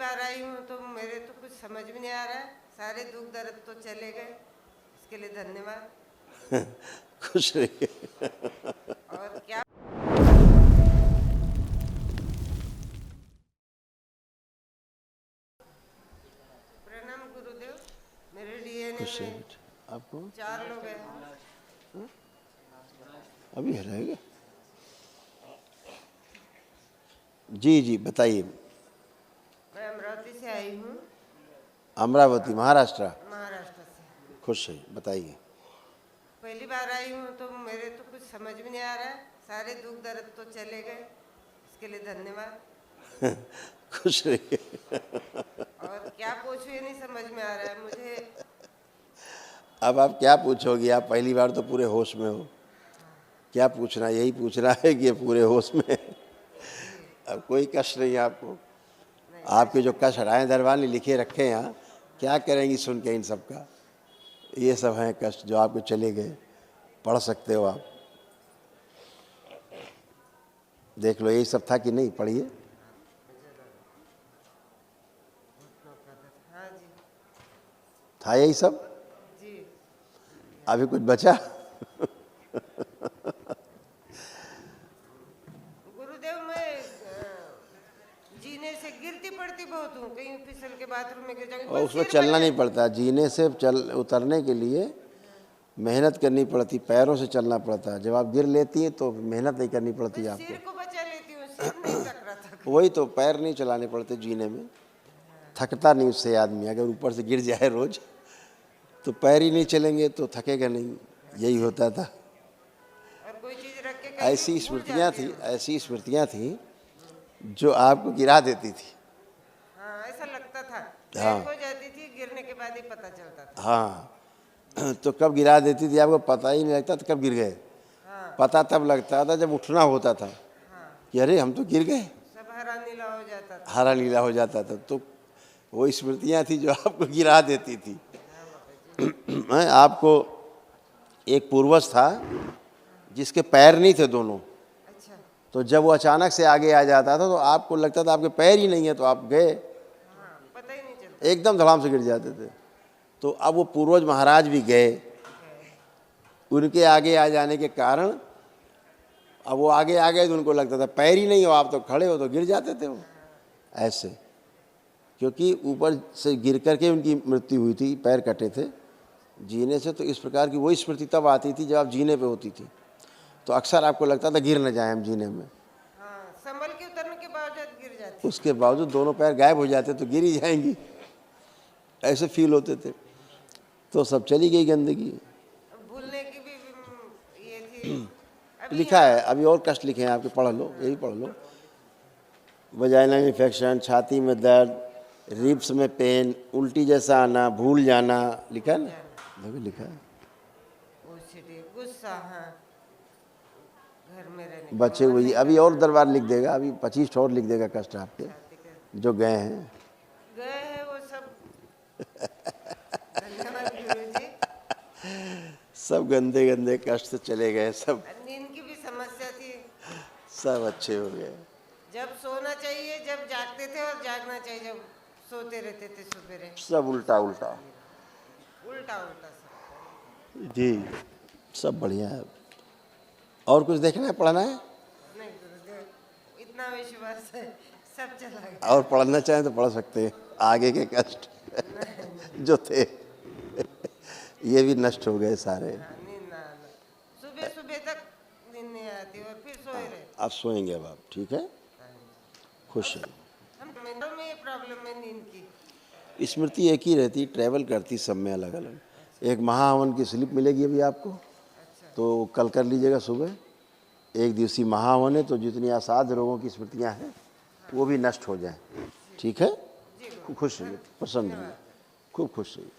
बार आई हूँ तो मेरे तो कुछ समझ में नहीं आ रहा है। सारे दुख दर्द तो चले गए, इसके लिए धन्यवाद। खुश रहिए। और क्या प्रणाम गुरुदेव। मेरे डीएनए खुश रहिए में बेटा। आपको 4 लोग हैं। अभी रहेगा। जी जी बताइए। मैं अमरावती से आई हूँ। अमरावती महाराष्ट्र। महाराष्ट्र से। खुश रहिए बताइए। पहली बार आई हूँ तो मेरे तो कुछ समझ में नहीं आ रहा है। सारे दुख दर्द तो चले गए, इसके लिए धन्यवाद। खुश रहिए। और क्या पूछूं ये नहीं समझ में आ रहा है मुझे। अब आप क्या पूछोगी? आप पहली बार तो पूरे होश में हो। क्या पूछना? यही पूछना है कि ये पूरे होश में है। अब कोई कष्ट नहीं है आपको। आपके जो कष्ट हटाए दरबार ने लिखे रखे हैं यहाँ, क्या करेंगी सुन के इन सब का? ये सब हैं कष्ट जो आपके चले गए। पढ़ सकते हो आप, देख लो। यही सब था कि नहीं? पढ़िए। हाँ जी था यही सब? जी। अभी कुछ बचा? गुरुदेव मैं जीने से गिरती पड़ती बहुत हूँ। कहीं फिसल के बाथरूम में गिर जाऊंगी। और उसमें चलना नहीं पड़ता। जीने से उतरने के लिए मेहनत करनी पड़ती, पैरों से चलना पड़ता है। जब आप गिर लेती हैं तो मेहनत नहीं करनी पड़ती आपको। सिर को बचा लेती हूँ, सिर नहीं टकरा था। वही तो, पैर नहीं चलाने पड़ते जीने में। थकता नहीं उससे आदमी। अगर ऊपर से गिर जाए रोज तो पैर ही नहीं चलेंगे तो थकेगा नहीं। यही होता था। और कोई चीज रख के ऐसी स्मृतियाँ थी जो आपको गिरा देती थी। हाँ ऐसा लगता था। हाँ हो जाती थी, गिरने के बाद ही पता चलता था। हाँ तो कब गिरा देती थी आपको पता ही नहीं लगता था कब गिर गए। हाँ पता तब लगता था जब उठना होता था कि अरे हम तो गिर गए। सब हरा नीला हो जाता था। हरा नीला हो जाता था। तो वो स्मृतियाँ थी जो आपको गिरा देती थी। मैं आपको एक पूर्वज था जिसके पैर नहीं थे दोनों। अच्छा। तो जब वो अचानक से आगे आ जाता था तो आपको लगता था आपके पैर ही नहीं है, तो आप गए। हाँ पता ही नहीं चलता। एकदम धड़ाम से गिर जाते थे। तो अब वो पूर्वज महाराज भी गए। उनके आगे आ जाने के कारण अब वो आगे आ गए तो उनको लगता था पैर ही नहीं हो, आप तो खड़े हो, तो गिर जाते थे वो ऐसे। क्योंकि ऊपर से गिर करके उनकी मृत्यु हुई थी, पैर कटे थे जीने से। तो इस प्रकार की वही स्मृति तब आती थी जब आप जीने पे होती थी। तो अक्सर आपको लगता था गिर न जाए हम जीने में। हाँ संभल के उतरने के बावजूद गिर जाती। उसके बावजूद दोनों पैर गायब हो जाते तो गिर ही जाएंगी, ऐसे फील होते थे। तो सब चली गई गंदगी। भूलने की भी ये थी। अभी लिखा है, अभी और कष्ट लिखे हैं आपके, पढ़ लो, यही पढ़ लो। वजाइना में इन्फेक्शन, छाती में दर्द, रिब्स में पेन, उल्टी जैसा आना, भूल जाना, लिखा है ना? देखो लिखा है। गुस्सा। हाँ घर में रहने बचे हुई अभी और दरबार लिख देगा। अभी 25 और लिख देगा कष्ट आपके जो गए हैं। गए हैं वो सब। धन्यवाद गुरुजी। सब गंदे गंदे कष्ट से चले गए सब। नींद की भी समस्या थी। सब अच्छे हो गए। जब सोना चाहिए जब जागते थे, और जागना चाहिए जब सोते रहते थे सवेरे। सब उल्टा उल्टा उल्टा उल्टा सब। जी। सब बढ़िया है। और कुछ देखना है, पढ़ना है? नहीं गुरुदेव इतना विश्वास है, सब चला गया। और पढ़ना चाहें तो पढ़ सकते हैं। आगे के कष्ट जो थे ये भी नष्ट हो गए सारे। नींद ना आना, सुबह सुबह तक नींद नहीं आती और फिर सोए रहे। अब सोएंगे अब आप, ठीक है? खुश है। हम में ये प्रॉब्लम है नींद की। स्मृति एक ही रहती, ट्रैवल करती सब में अलग अलग। एक महाहवन की स्लिप मिलेगी अभी आपको, तो कल कर लीजिएगा सुबह। एक दिवसीय महाहवन है, तो जितनी असाध्य रोगों की स्मृतियाँ हैं वो भी नष्ट हो जाएं। ठीक है? खुश रहिए, प्रसन्न रहिए, खूब खुश रहिए।